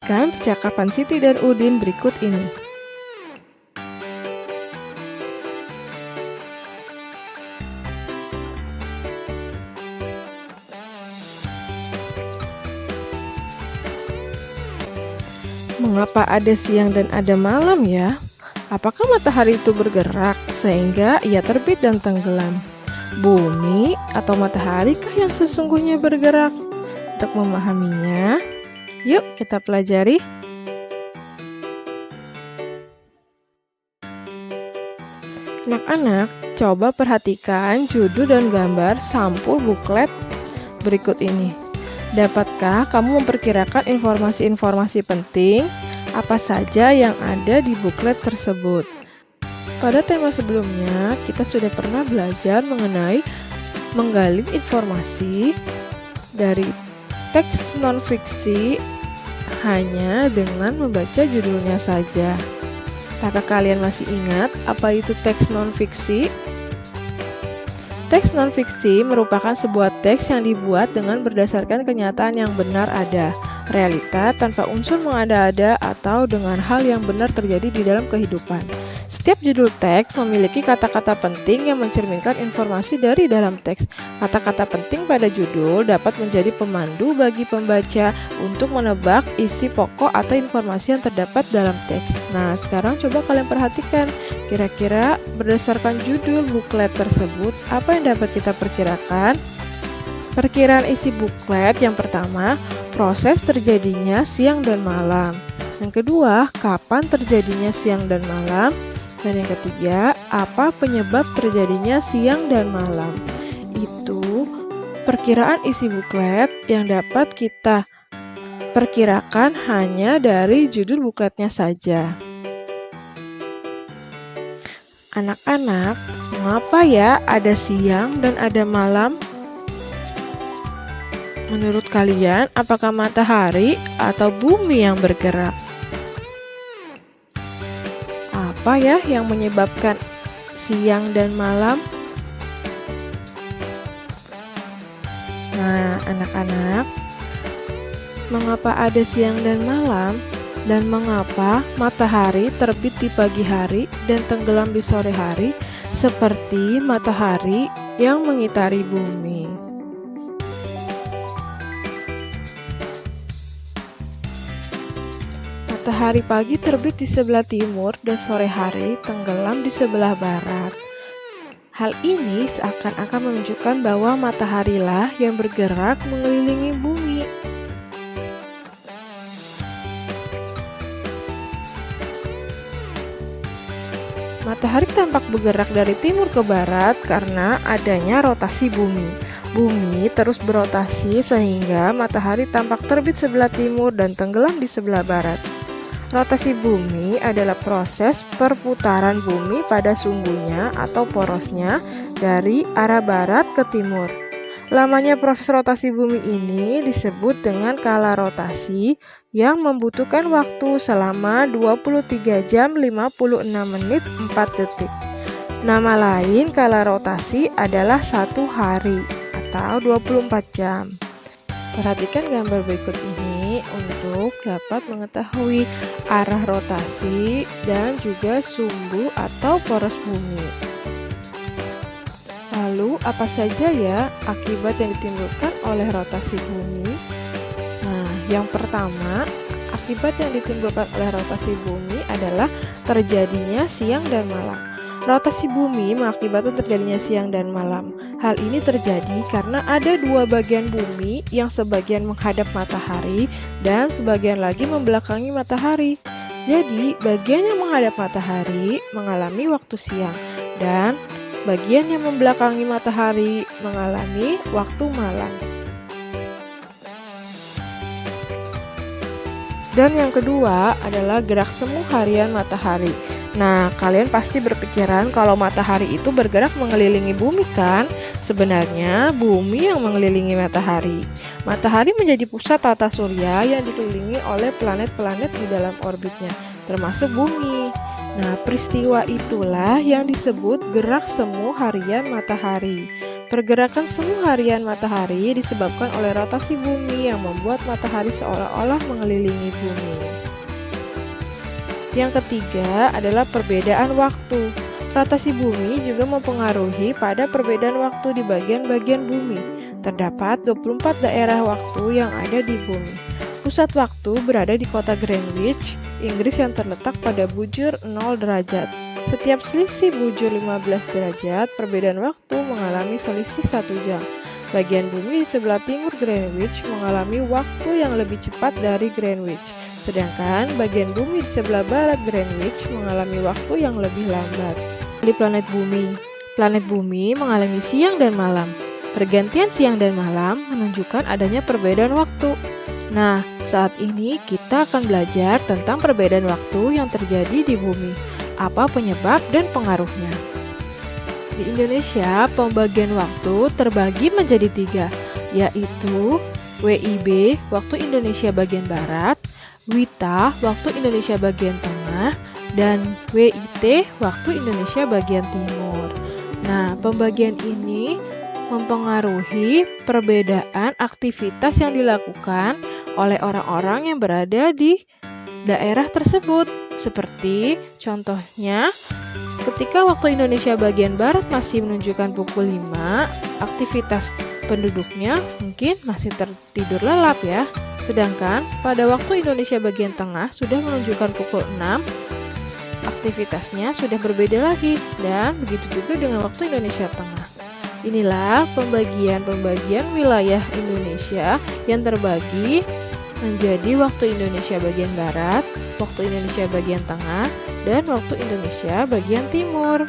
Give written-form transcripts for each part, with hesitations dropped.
Perhatikan percakapan Siti dan Udin berikut ini. Mengapa ada siang dan ada malam ya? Apakah matahari itu bergerak sehingga ia terbit dan tenggelam? Bumi atau matahari kah yang sesungguhnya bergerak? Untuk memahaminya, yuk kita pelajari. Anak-anak, coba perhatikan judul dan gambar sampul buklet berikut ini. Dapatkah kamu memperkirakan informasi-informasi penting apa saja yang ada di buklet tersebut? Pada tema sebelumnya, kita sudah pernah belajar mengenai menggali informasi dari teks non-fiksi hanya dengan membaca judulnya saja. Apakah kalian masih ingat apa itu teks non-fiksi? Teks non-fiksi merupakan sebuah teks yang dibuat dengan berdasarkan kenyataan yang benar ada, realita tanpa unsur mengada-ada atau dengan hal yang benar terjadi di dalam kehidupan. Setiap judul teks memiliki kata-kata penting yang mencerminkan informasi dari dalam teks. Kata-kata penting pada judul dapat menjadi pemandu bagi pembaca untuk menebak isi pokok atau informasi yang terdapat dalam teks. Nah, sekarang coba kalian perhatikan, kira-kira berdasarkan judul buklet tersebut, apa yang dapat kita perkirakan? Perkiraan isi buklet yang pertama, proses terjadinya siang dan malam. Yang kedua, kapan terjadinya siang dan malam. Dan yang ketiga, apa penyebab terjadinya siang dan malam. Itu perkiraan isi buklet yang dapat kita perkirakan hanya dari judul bukletnya saja. Anak-anak, mengapa ya ada siang dan ada malam? Menurut kalian, apakah matahari atau bumi yang bergerak? Apa ya yang menyebabkan siang dan malam? Nah, anak-anak, mengapa ada siang dan malam? Dan mengapa matahari terbit di pagi hari dan tenggelam di sore hari seperti matahari yang mengitari bumi? Matahari pagi terbit di sebelah timur dan sore hari tenggelam di sebelah barat. Hal ini seakan-akan menunjukkan bahwa mataharilah yang bergerak mengelilingi bumi. Matahari tampak bergerak dari timur ke barat karena adanya rotasi bumi. Bumi terus berotasi sehingga matahari tampak terbit sebelah timur dan tenggelam di sebelah barat. Rotasi bumi adalah proses perputaran bumi pada sumbunya atau porosnya dari arah barat ke timur. Lamanya proses rotasi bumi ini disebut dengan kala rotasi yang membutuhkan waktu selama 23 jam 56 menit 4 detik. Nama lain kala rotasi adalah 1 hari atau 24 jam. Perhatikan gambar berikut ini untuk dapat mengetahui arah rotasi dan juga sumbu atau poros bumi. Lalu, apa saja ya akibat yang ditimbulkan oleh rotasi bumi? Nah, yang pertama, akibat yang ditimbulkan oleh rotasi bumi adalah terjadinya siang dan malam. Rotasi bumi mengakibatkan terjadinya siang dan malam. Hal ini terjadi karena ada dua bagian bumi yang sebagian menghadap matahari dan sebagian lagi membelakangi matahari. Jadi, bagian yang menghadap matahari mengalami waktu siang dan bagian yang membelakangi matahari mengalami waktu malam. Dan yang kedua adalah gerak semu harian matahari. Nah, kalian pasti berpikiran kalau matahari itu bergerak mengelilingi bumi kan? Sebenarnya bumi yang mengelilingi matahari. Matahari menjadi pusat tata surya yang dikelilingi oleh planet-planet di dalam orbitnya, termasuk bumi. Nah, peristiwa itulah yang disebut gerak semu harian matahari. Pergerakan semu harian matahari disebabkan oleh rotasi bumi yang membuat matahari seolah-olah mengelilingi bumi. Yang ketiga adalah perbedaan waktu. Rotasi bumi juga mempengaruhi pada perbedaan waktu di bagian-bagian bumi. Terdapat 24 daerah waktu yang ada di bumi. Pusat waktu berada di kota Greenwich, Inggris yang terletak pada bujur 0 derajat. Setiap selisih bujur 15 derajat, perbedaan waktu mengalami selisih 1 jam. Bagian bumi di sebelah timur Greenwich mengalami waktu yang lebih cepat dari Greenwich, sedangkan bagian bumi di sebelah barat Greenwich mengalami waktu yang lebih lambat. Di planet bumi mengalami siang dan malam. Pergantian siang dan malam menunjukkan adanya perbedaan waktu. Nah, saat ini kita akan belajar tentang perbedaan waktu yang terjadi di bumi. Apa penyebab dan pengaruhnya? Di Indonesia, pembagian waktu terbagi menjadi 3, yaitu WIB, waktu Indonesia bagian Barat, WITA, waktu Indonesia bagian Tengah, dan WIT, waktu Indonesia bagian Timur. Nah, pembagian ini mempengaruhi perbedaan aktivitas yang dilakukan oleh orang-orang yang berada di daerah tersebut. Seperti contohnya, ketika waktu Indonesia bagian Barat masih menunjukkan pukul 5, aktivitas penduduknya mungkin masih tertidur lelap ya. Sedangkan pada waktu Indonesia bagian Tengah sudah menunjukkan pukul 6, aktivitasnya sudah berbeda lagi, dan begitu juga dengan waktu Indonesia Tengah. Inilah pembagian wilayah Indonesia yang terbagi menjadi waktu Indonesia bagian Barat, waktu Indonesia bagian Tengah, dan waktu Indonesia bagian Timur.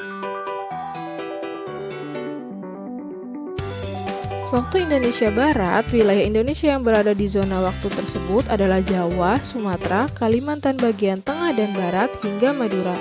Waktu Indonesia Barat, wilayah Indonesia yang berada di zona waktu tersebut adalah Jawa, Sumatera, Kalimantan bagian Tengah dan Barat, hingga Madura.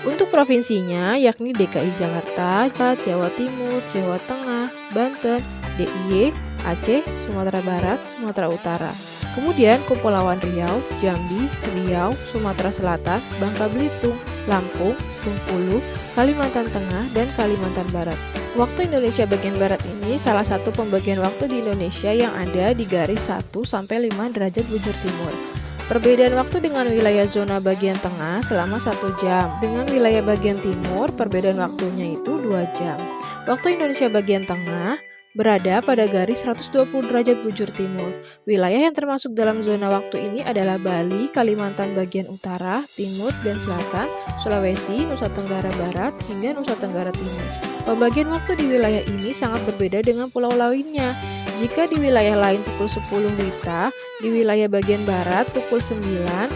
Untuk provinsinya, yakni DKI Jakarta, Jawa Timur, Jawa Tengah, Banten, DIY, Aceh, Sumatera Barat, Sumatera Utara. Kemudian Kepulauan Riau, Jambi, Riau, Sumatera Selatan, Bangka Belitung, Lampung, Bengkulu, Kalimantan Tengah, dan Kalimantan Barat. Waktu Indonesia bagian Barat ini salah satu pembagian waktu di Indonesia yang ada di garis 1-5 derajat bujur timur. Perbedaan waktu dengan wilayah zona bagian tengah selama 1 jam. Dengan wilayah bagian timur, perbedaan waktunya itu 2 jam. Waktu Indonesia bagian tengah berada pada garis 120 derajat bujur timur. Wilayah yang termasuk dalam zona waktu ini adalah Bali, Kalimantan bagian utara, timur, dan selatan, Sulawesi, Nusa Tenggara Barat, hingga Nusa Tenggara Timur. Pembagian waktu di wilayah ini sangat berbeda dengan pulau lainnya. Jika di wilayah lain pukul 10 WITA, di wilayah bagian barat pukul 9,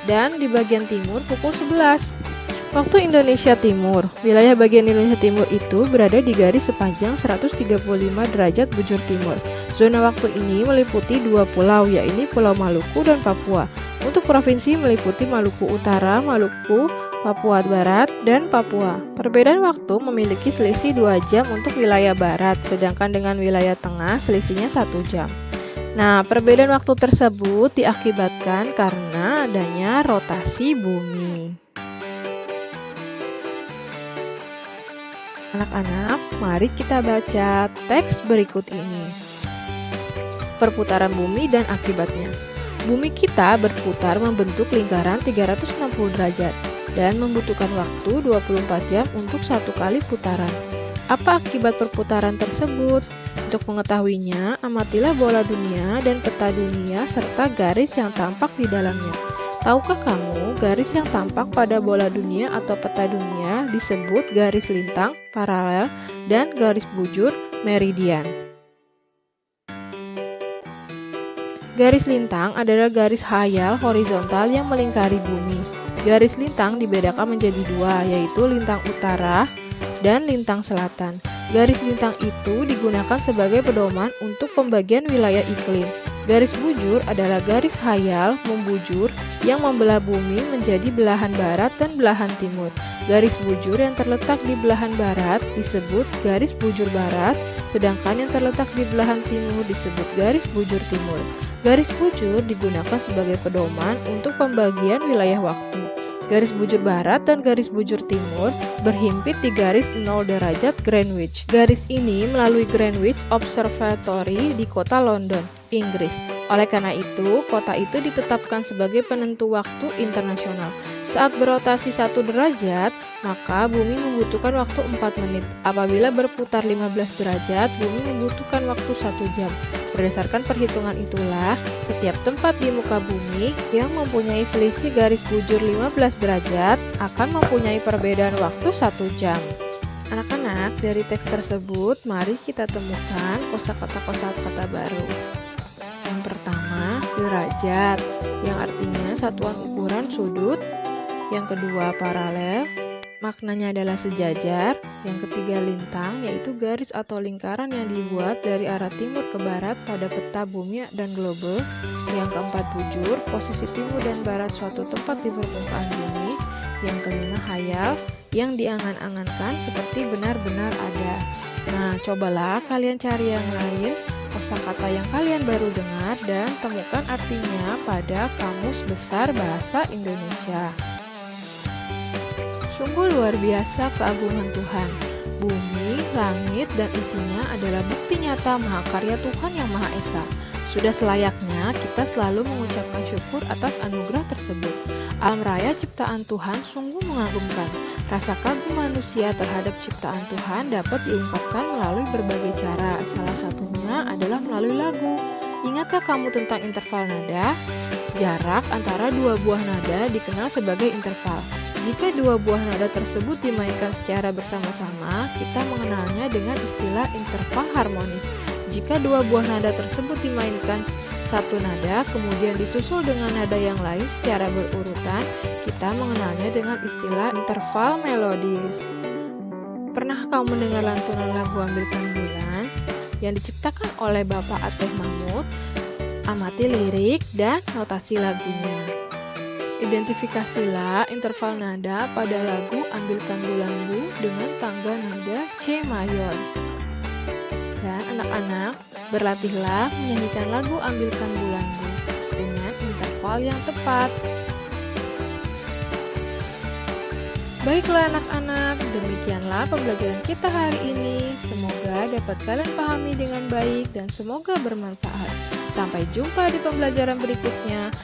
dan di bagian timur pukul 11. Waktu Indonesia Timur, wilayah bagian Indonesia Timur itu berada di garis sepanjang 135 derajat bujur timur. Zona waktu ini meliputi 2 pulau, yaitu Pulau Maluku dan Papua. Untuk provinsi meliputi Maluku Utara, Maluku, Papua Barat, dan Papua. Perbedaan waktu memiliki selisih 2 jam untuk wilayah barat, sedangkan dengan wilayah tengah selisihnya 1 jam. Nah, perbedaan waktu tersebut diakibatkan karena adanya rotasi bumi. Anak-anak, mari kita baca teks berikut ini. Perputaran bumi dan akibatnya. Bumi kita berputar membentuk lingkaran 360 derajat dan membutuhkan waktu 24 jam untuk 1 kali putaran. Apa akibat perputaran tersebut? Untuk mengetahuinya, amatilah bola dunia dan peta dunia serta garis yang tampak di dalamnya. Tahukah kamu, garis yang tampak pada bola dunia atau peta dunia disebut garis lintang, paralel, dan garis bujur, meridian. Garis lintang adalah garis khayal horizontal yang melingkari bumi. Garis lintang dibedakan menjadi 2, yaitu lintang utara dan lintang selatan. Garis lintang itu digunakan sebagai pedoman untuk pembagian wilayah iklim. Garis bujur adalah garis khayal membujur yang membelah bumi menjadi belahan barat dan belahan timur. Garis bujur yang terletak di belahan barat disebut garis bujur barat, sedangkan yang terletak di belahan timur disebut garis bujur timur. Garis bujur digunakan sebagai pedoman untuk pembagian wilayah waktu. Garis bujur barat dan garis bujur timur berhimpit di garis 0 derajat Greenwich. Garis ini melalui Greenwich Observatory di kota London, Inggris. Oleh karena itu, kota itu ditetapkan sebagai penentu waktu internasional. Saat berotasi 1 derajat, maka bumi membutuhkan waktu 4 menit. Apabila berputar 15 derajat, bumi membutuhkan waktu 1 jam. Berdasarkan perhitungan itulah, setiap tempat di muka bumi yang mempunyai selisih garis bujur 15 derajat akan mempunyai perbedaan waktu 1 jam. Anak-anak, dari teks tersebut, mari kita temukan kosakata-kosakata baru. Yang pertama, derajat, yang artinya satuan ukuran sudut. Yang kedua, paralel, maknanya adalah sejajar. Yang ketiga, lintang, yaitu garis atau lingkaran yang dibuat dari arah timur ke barat pada peta bumi dan globe. Yang keempat, bujur, posisi timur dan barat suatu tempat di permukaan bumi. Yang kelima, hayal, yang diangan-angankan seperti benar-benar ada. Nah, cobalah kalian cari yang lain kosakata yang kalian baru dengar dan temukan artinya pada Kamus Besar Bahasa Indonesia. Sungguh luar biasa keagungan Tuhan. Bumi, langit, dan isinya adalah bukti nyata mahakarya Tuhan yang Maha Esa. Sudah selayaknya kita selalu mengucapkan syukur atas anugerah tersebut. Alam raya ciptaan Tuhan sungguh mengagumkan. Rasa kagum manusia terhadap ciptaan Tuhan dapat diungkapkan melalui berbagai cara. Salah satunya adalah melalui lagu. Ingatkah kamu tentang interval nada? Jarak antara dua buah nada dikenal sebagai interval. Jika dua buah nada tersebut dimainkan secara bersama-sama, kita mengenalnya dengan istilah interval harmonis. Jika dua buah nada tersebut dimainkan satu nada, kemudian disusul dengan nada yang lain secara berurutan, kita mengenalnya dengan istilah interval melodis. Pernah kamu mendengar lantunan lagu Ambilkan Bulan yang diciptakan oleh Bapak Ateh Mahmud? Amati lirik dan notasi lagunya. Identifikasilah interval nada pada lagu Ambilkan Bulanmu dengan tangga nada C mayor. Dan anak-anak, berlatihlah menyanyikan lagu Ambilkan Bulanmu dengan interval yang tepat. Baiklah anak-anak, demikianlah pembelajaran kita hari ini. Semoga dapat kalian pahami dengan baik dan semoga bermanfaat. Sampai jumpa di pembelajaran berikutnya.